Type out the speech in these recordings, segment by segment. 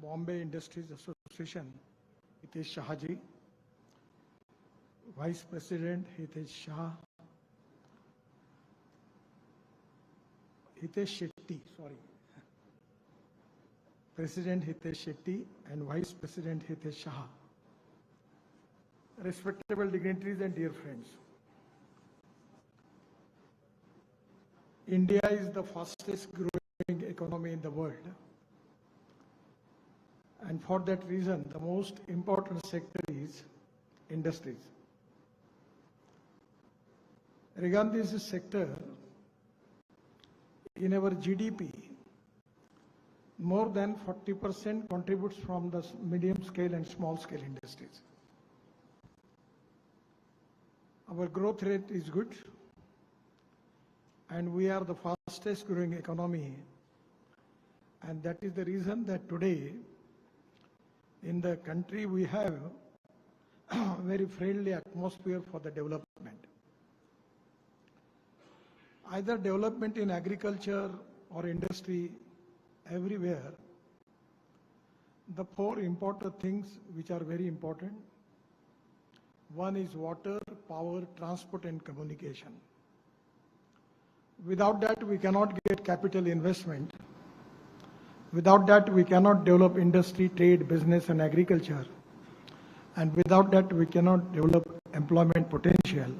Bombay Industries Association, Hitesh Shahaji, Vice President Hitesh Shah, Hitesh Shetty, sorry, President Hitesh Shetty and Vice President Hitesh Shah, respectable dignitaries and dear friends. India is the fastest growing economy in the world. And for that reason, the most important sector is industries. Regarding this sector, in our GDP, more than 40% contributes from the medium scale and small scale industries. Our growth rate is good, and we are the fastest growing economy. And that is the reason that today in the country we have a very friendly atmosphere for the development. Either development in agriculture or industry, everywhere, the four important things which are very important. One is water, power, transport and communication. Without that, we cannot get capital investment. Without that, we cannot develop industry, trade, business and agriculture. And without that, we cannot develop employment potential.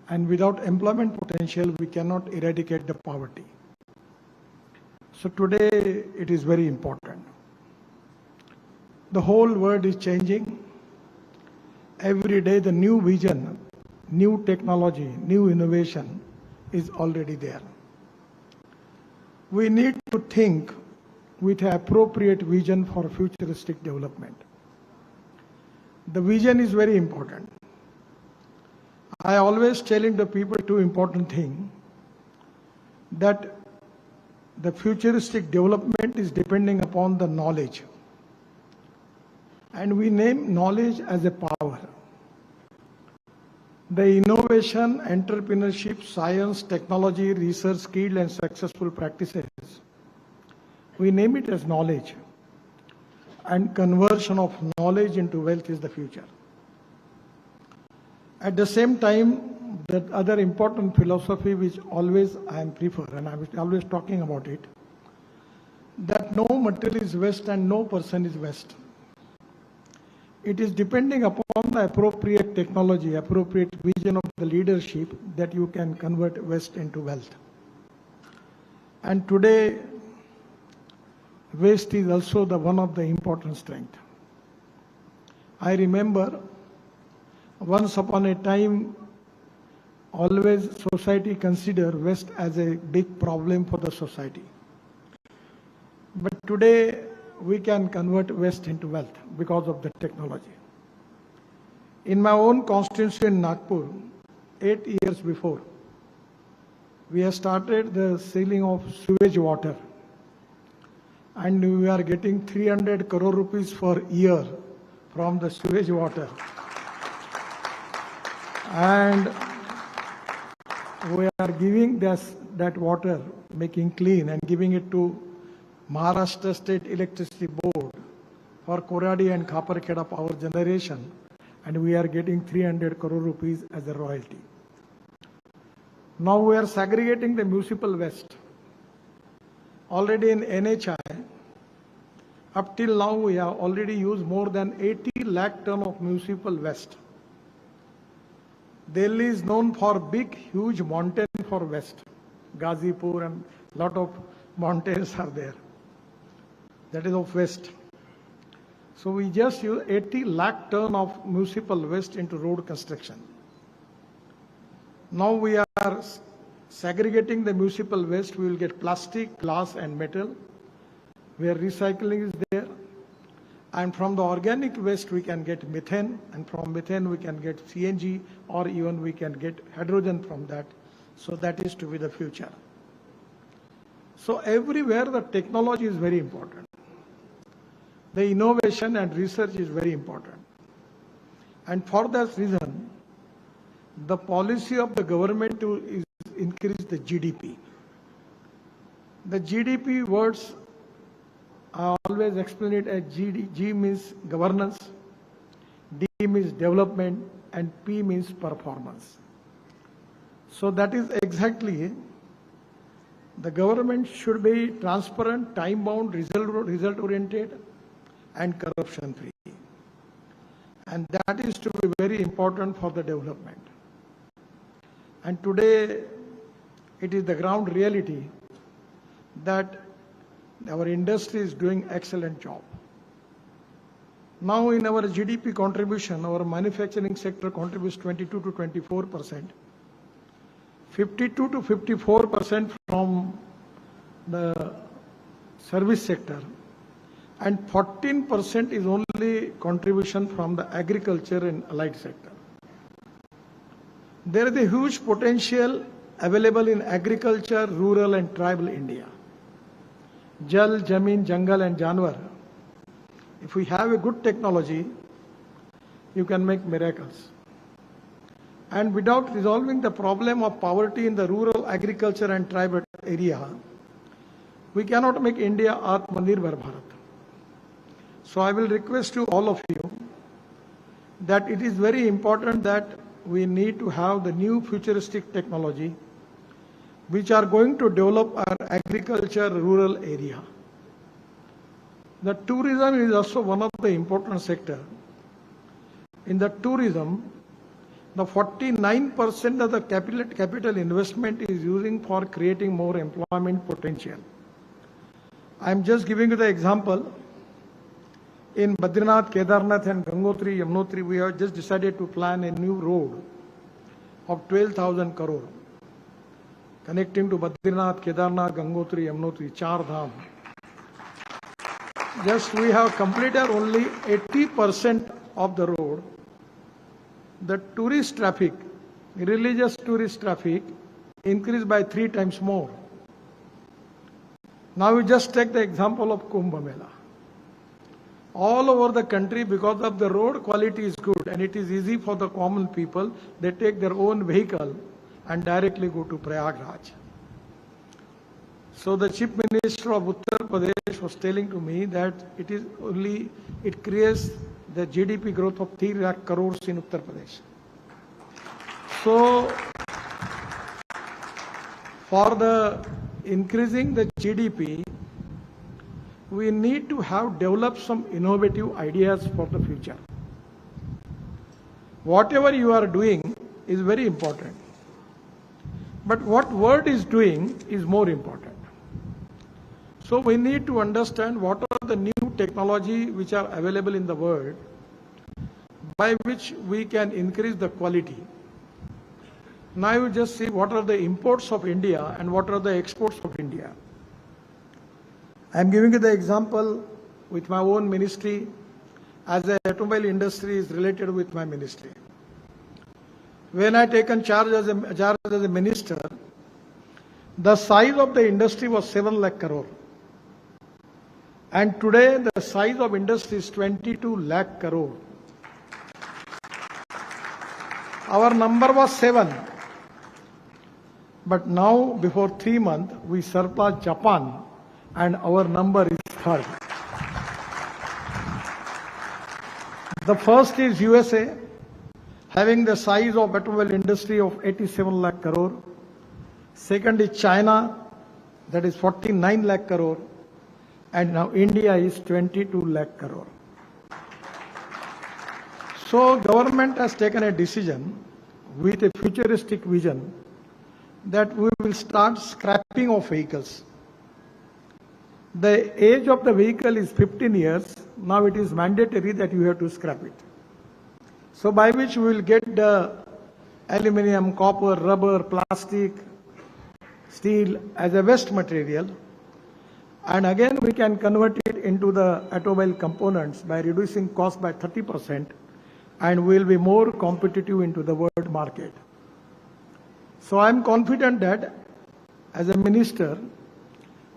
And without employment potential, we cannot eradicate the poverty. So today, it is very important. The whole world is changing. Every day, the new vision, new technology, new innovation is already there. We need to think with an appropriate vision for futuristic development. The vision is very important. I always telling the people two important things, that the futuristic development is depending upon the knowledge. And we name knowledge as a power. The innovation, entrepreneurship, science, technology, research, skill and successful practices, we name it as knowledge. And conversion of knowledge into wealth is the future. At the same time, the other important philosophy which always I am prefer, and I am always talking about it, that no material is waste and no person is waste. It is depending upon the appropriate technology, appropriate vision of the leadership that you can convert waste into wealth. And today, waste is also one of the important strengths. I remember once upon a time, always society considered waste as a big problem for the society. But today, we can convert waste into wealth because of the technology. In my own constituency in Nagpur, 8 years before, we have started the selling of sewage water. And we are getting 300 crore rupees per year from the sewage water. And we are giving that water, making clean and giving it to Maharashtra State Electricity Board for Koradi and Khaparkheda power generation, and we are getting 300 crore rupees as a royalty. Now we are segregating the municipal waste. Already in NHI, up till now we have already used more than 80 lakh ton of municipal waste. Delhi is known for big, huge mountain for waste. Ghazipur and lot of mountains are there. That is of waste. So we just use 80 lakh ton of municipal waste into road construction. Now we are segregating the municipal waste. We will get plastic, glass and metal, where recycling is there. And from the organic waste we can get methane, and from methane we can get CNG, or even we can get hydrogen from that. So that is to be the future. So everywhere the technology is very important. The innovation and research is very important. And for that reason, the policy of the government is increase the GDP. The GDP words I always explain it as GD. G means governance, D means development, and P means performance. So that is exactly, the government should be transparent, time-bound, result-oriented, and corruption-free. And that is to be very important for the development. And today, it is the ground reality that our industry is doing excellent job. Now in our GDP contribution, our manufacturing sector contributes 22 to 24%, 52 to 54% from the service sector, and 14% is only contribution from the agriculture and allied sector. There is a huge potential available in agriculture, rural and tribal India. Jal, Jameen, Jungle and Janwar. If we have a good technology, you can make miracles. And without resolving the problem of poverty in the rural agriculture and tribal area, we cannot make India Atmanirbhar Bharat. So I will request to all of you that it is very important that we need to have the new futuristic technology which are going to develop our agriculture rural area. The tourism is also one of the important sector. In the tourism, the 49% of the capital investment is using for creating more employment potential. I am just giving you the example. In Badrinath, Kedarnath and Gangotri, Yamunotri, we have just decided to plan a new road of 12,000 crore connecting to Badrinath, Kedarnath, Gangotri, Yamunotri, Char Dham. Just we have completed only 80% of the road. The tourist traffic, religious tourist traffic, increased by 3 times more. Now we just take the example of Kumbh Mela. All over the country, because of the road quality is good and it is easy for the common people, they take their own vehicle and directly go to Prayagraj. So the Chief Minister of Uttar Pradesh was telling to me that it creates the GDP growth of 3 lakh crores in Uttar Pradesh. So for the increasing the GDP, we need to have developed some innovative ideas for the future. Whatever you are doing is very important. But what world is doing is more important. So we need to understand what are the new technology which are available in the world by which we can increase the quality. Now you just see what are the imports of India and what are the exports of India. I am giving you the example with my own ministry, as the automobile industry is related with my ministry. When I taken charge as a minister, the size of the industry was 7 lakh crore. And today the size of industry is 22 lakh crore. Our number was 7. But now, before 3 months, we surpassed Japan and our number is 3rd. The first is USA, having the size of automobile industry of 87 lakh crore. Second is China, that is 49 lakh crore. And now India is 22 lakh crore. So government has taken a decision with a futuristic vision that we will start scrapping of vehicles. The age of the vehicle is 15 years. Now it is mandatory that you have to scrap it. So by which we will get the aluminium, copper, rubber, plastic, steel as a waste material. And again we can convert it into the automobile components by reducing cost by 30%, and we will be more competitive into the world market. So I am confident that as a minister,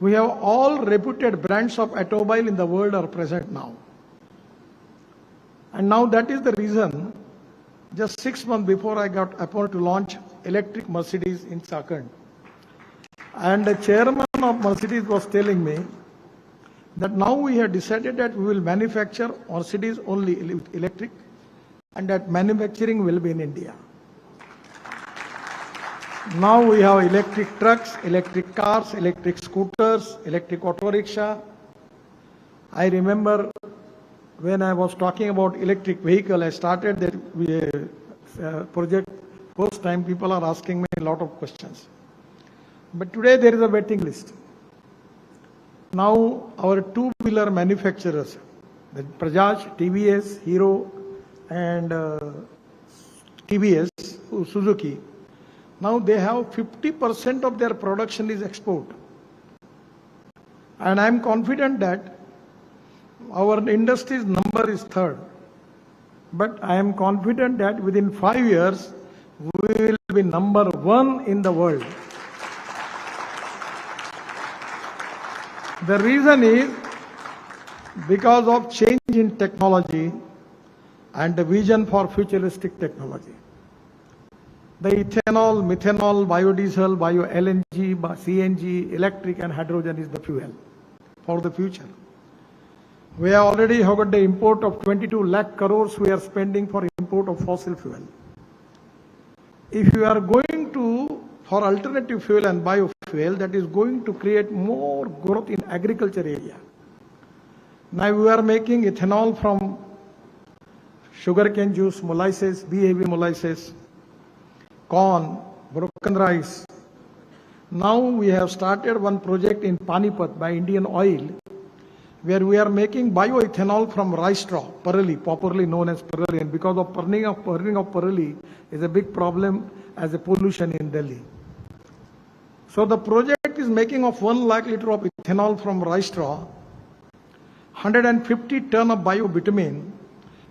we have all reputed brands of automobile in the world are present now. And now that is the reason, just 6 months before I got appointed to launch electric Mercedes in Chakan. And the chairman of Mercedes was telling me that now we have decided that we will manufacture Mercedes only electric, and that manufacturing will be in India. Now we have electric trucks, electric cars, electric scooters, electric auto rickshaw. I remember when I was talking about electric vehicle, I started that project. First time people are asking me a lot of questions. But today there is a waiting list. Now our two-wheeler manufacturers, the Bajaj, TVS, Hero and TVS, Suzuki, now they have 50% of their production is export. And I am confident that our industry's number is third. But I am confident that within 5 years, we will be number one in the world. The reason is because of change in technology and the vision for futuristic technology. The ethanol, methanol, biodiesel, bio-LNG, CNG, electric and hydrogen is the fuel for the future. We have already got the import of 22 lakh crores we are spending for import of fossil fuel. If you are going for alternative fuel and biofuel, that is going to create more growth in agriculture area. Now we are making ethanol from sugarcane juice, molasses, BAB molasses, corn, broken rice. Now we have started one project in Panipat by Indian Oil, where we are making bioethanol from rice straw, parali, popularly known as parali. And because of burning of parali is a big problem as a pollution in Delhi. So the project is making of 1 lakh liter of ethanol from rice straw, 150 ton of biobitumen,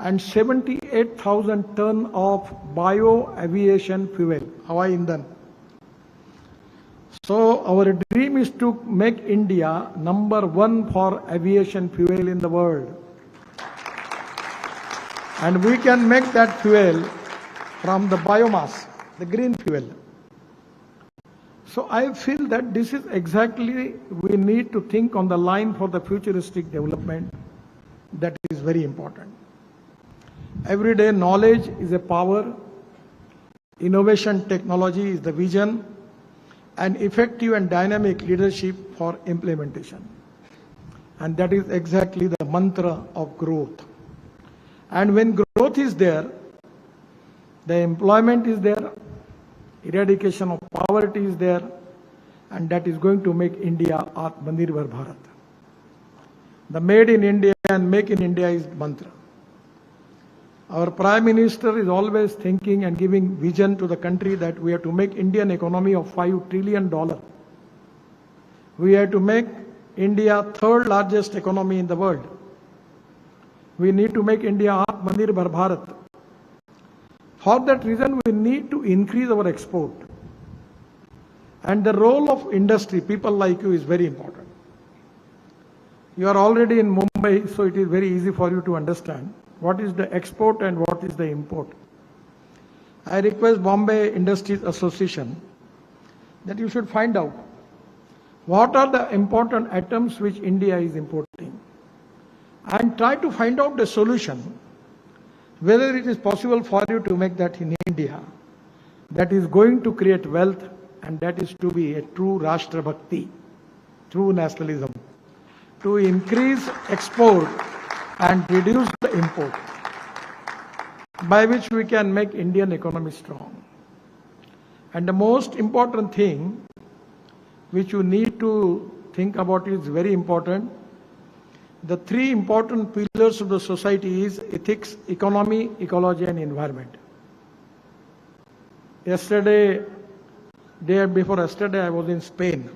and 78,000 ton of bio-aviation fuel, Hawaii Indan. So our dream is to make India number one for aviation fuel in the world. And we can make that fuel from the biomass, the green fuel. So I feel that this is exactly, we need to think on the line for the futuristic development. That is very important. Everyday knowledge is a power, innovation technology is the vision, and effective and dynamic leadership for implementation. And that is exactly the mantra of growth. And when growth is there, the employment is there, eradication of poverty is there, and that is going to make India Atmanirbhar Bharat. The made in India and make in India is mantra. Our Prime Minister is always thinking and giving vision to the country that we have to make Indian economy of $5 trillion. We have to make India third largest economy in the world. We need to make India Atmanirbhar Bharat. For that reason, we need to increase our export. And the role of industry, people like you, is very important. You are already in Mumbai, so it is very easy for you to understand what is the export and what is the import. I request Bombay Industries Association that you should find out what are the important items which India is importing and try to find out the solution, whether it is possible for you to make that in India, that is going to create wealth, and that is to be a true Rashtra Bhakti, true nationalism, to increase export and reduce the import, by which we can make Indian economy strong. And the most important thing which you need to think about is very important. The three important pillars of the society is ethics, economy, ecology and environment. Yesterday, day before yesterday, I was in Spain.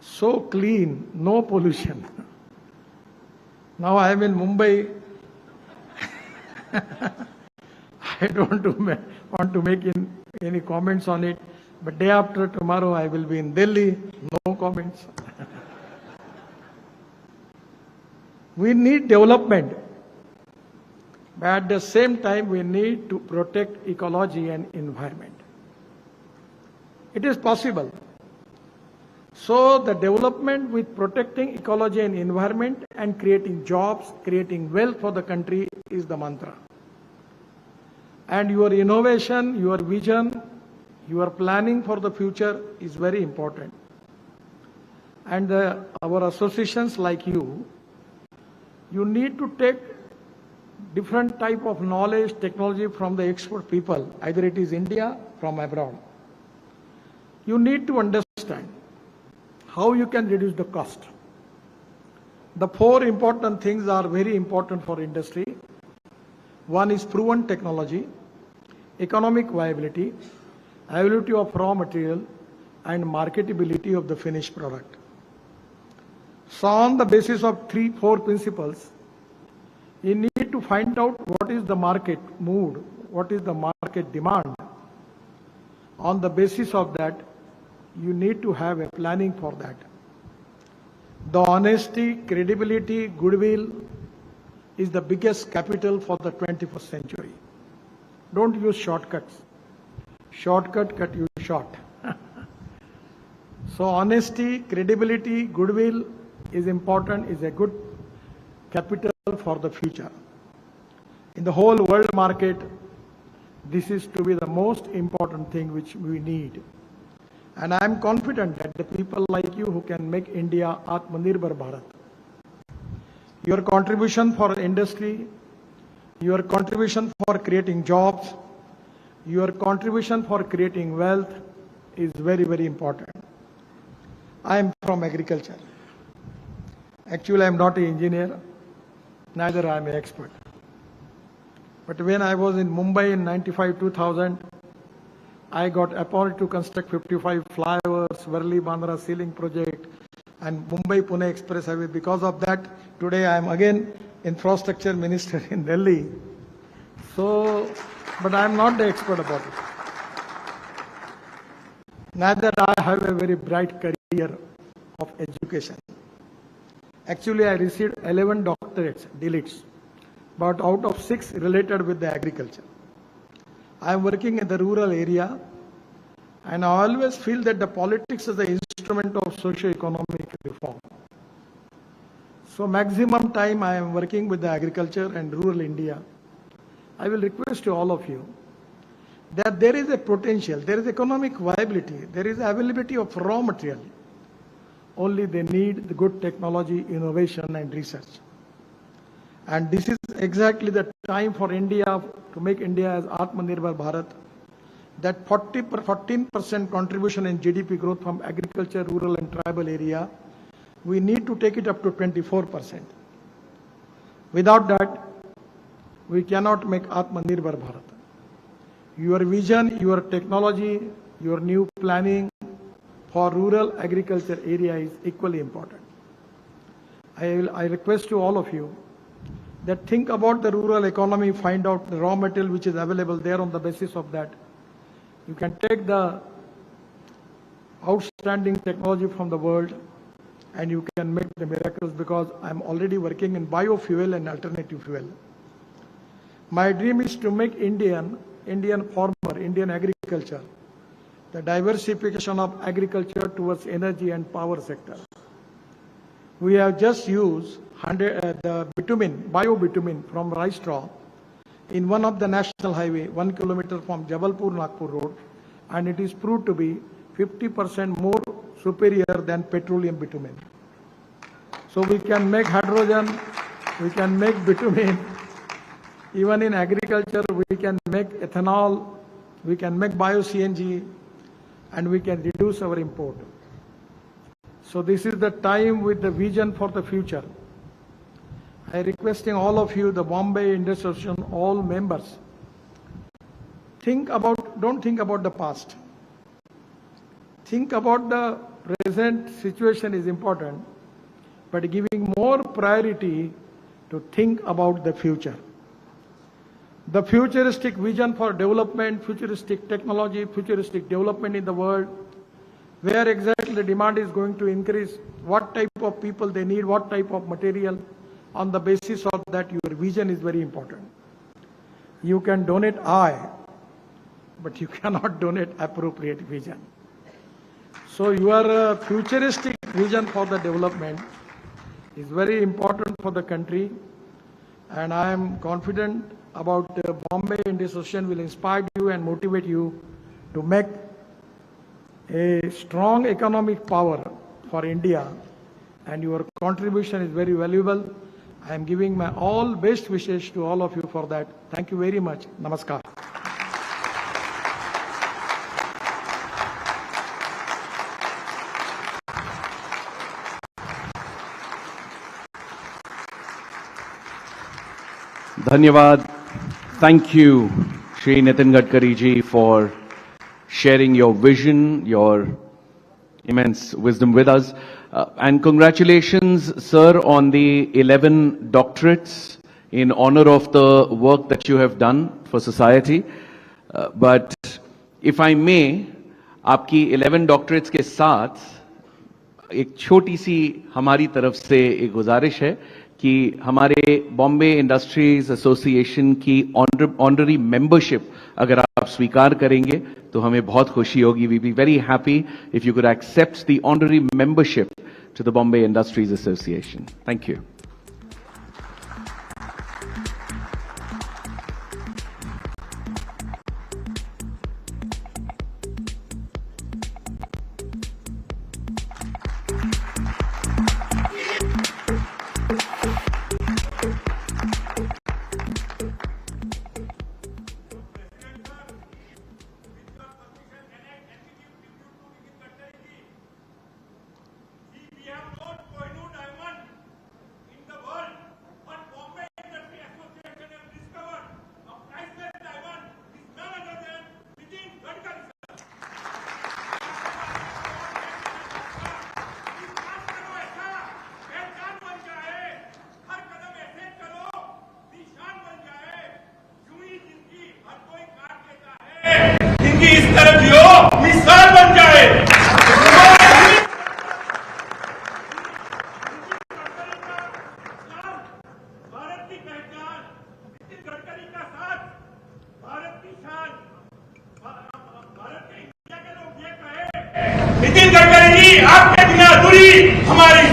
So clean, no pollution. Now I am in Mumbai. I don't want to make any comments on it. But day after tomorrow, I will be in Delhi. No comments. We need development. But at the same time, we need to protect ecology and environment. It is possible. So the development with protecting ecology and environment and creating jobs, creating wealth for the country is the mantra. And your innovation, your vision, your planning for the future is very important. And our associations like you need to take different type of knowledge, technology from the expert people, either it is India, from abroad. You need to understand how you can reduce the cost. The four important things are very important for industry. One is proven technology, economic viability, availability of raw material, and marketability of the finished product. So on the basis of 3-4 principles, you need to find out what is the market mood, what is the market demand. On the basis of that, you need to have a planning for that. The honesty, credibility, goodwill is the biggest capital for the 21st century. Don't use shortcuts. Shortcut cut you short. So honesty, credibility, goodwill is important, is a good capital for the future. In the whole world market, this is to be the most important thing which we need. And I am confident that the people like you who can make India Atmanirbhar Bharat. Your contribution for industry, your contribution for creating jobs, your contribution for creating wealth is very, very important. I am from agriculture. Actually, I am not an engineer, neither I am an expert. But when I was in Mumbai in 95-2000, I got appointed to construct 55 flyovers, Worli-Bandra ceiling project, and Mumbai-Pune Express Highway. Because of that, today I am again infrastructure minister in Delhi. So, but I am not the expert about it. Neither I have a very bright career of education. Actually, I received 11 doctorates, DLITs, but out of 6 related with the agriculture. I am working in the rural area, and I always feel that the politics is the instrument of socio-economic reform. So maximum time I am working with the agriculture and rural India. I will request to all of you that there is a potential, there is economic viability, there is availability of raw material. Only they need the good technology, innovation and research. And this is exactly the time for India to make India as Atmanirbhar Bharat. That 14% contribution in GDP growth from agriculture, rural and tribal area, we need to take it up to 24%. Without that, we cannot make Atmanirbhar Bharat. Your vision, your technology, your new planning for rural agriculture area is equally important. I request to all of you that think about the rural economy, find out the raw material which is available there. On the basis of that, you can take the outstanding technology from the world and you can make the miracles, because I'm already working in biofuel and alternative fuel. My dream is to make Indian farmer, Indian agriculture, the diversification of agriculture towards energy and power sector. We have just used the bitumen, bio-bitumen from rice straw in one of the national highway, 1 kilometer from Jabalpur-Nagpur road, and it is proved to be 50% more superior than petroleum bitumen. So we can make hydrogen, we can make bitumen, even in agriculture we can make ethanol, we can make bio-CNG, and we can reduce our import. So this is the time with the vision for the future. I requesting all of you, the Bombay Industry Association, all members, don't think about the past. Think about the present situation is important, but giving more priority to think about the future. The futuristic vision for development, futuristic technology, futuristic development in the world, where exactly the demand is going to increase, what type of people they need, what type of material. On the basis of that, your vision is very important. You can donate I, but you cannot donate appropriate vision. So your futuristic vision for the development is very important for the country, and I am confident about Bombay Industry Association will inspire you and motivate you to make a strong economic power for India, and your contribution is very valuable. I am giving my all best wishes to all of you for that. Thank you very much. Namaskar. Dhanyavad. Thank you, Shri Nitin Gadkari ji, for sharing your vision, your immense wisdom with us. And congratulations, sir, on the 11 doctorates in honor of the work that you have done for society. But if I may, आपकी 11 doctorates के साथ एक छोटी सी हमारी तरफ से एक गुजारिश है कि हमारे बॉम्बे इंडस्ट्रीज एसोसिएशन की ऑनररी मेंबरशिप अगर आप स्वीकार करेंगे तो हमें बहुत खुशी होगी. We be very happy if you could accept the honorary membership to the Bombay industries association. Thank you. इस तरफ जो मिसाल बन जाए. भारत की पहचान, नितिन गडकरी का साथ, भारत की शान, भारत के इंडिया के लोग ये कहे, नितिन गडकरी जी आपके बिना अधूरी हमारी.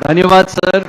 धन्यवाद सर.